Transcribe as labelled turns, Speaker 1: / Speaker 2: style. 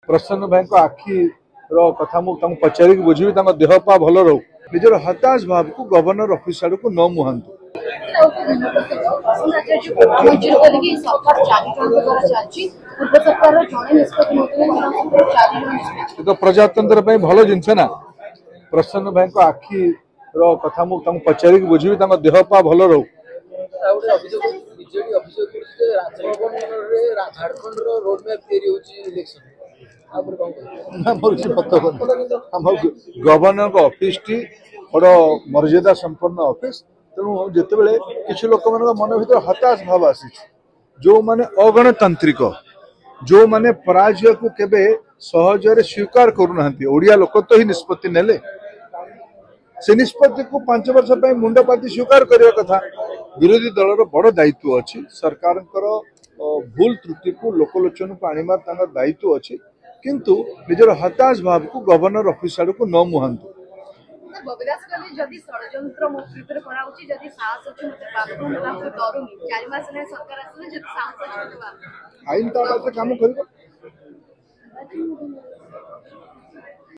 Speaker 1: प्रसन्न भाई को आखि कथा मुझे पचारि बुझी देह पा भल रो निजर हताश भाव को गवर्नर ऑफिस आड़ को न मुहांतु तो प्रजातंत्र भल जिनस ना प्रसन्न भाई को आखि कथा मुझे पचारि बुझी देह पा भल रो गवर्नर ऑफिस टी बड़ मर्यादा संपन्न ऑफिस तेणु जिते किसी लोक मन भर हताश भाव आसी जो माने अगणतांत्रिक जो माने पराजय को केबे सहजरे स्वीकार करूना ओडिया लोक तो ही निष्पत्ति नेले से निष्पत्ति को 5 वर्ष मुंडपाती स्वीकार करने कथा विरोधी दलर बड़ दायित्व अच्छी सरकार भूल त्रुटि को लोकलोचन को आनिमार दायित्व अच्छी किंतु निजर हताश भाव को गवर्नर ऑफिस आड़ को न मुहांतु आईन तो काम कर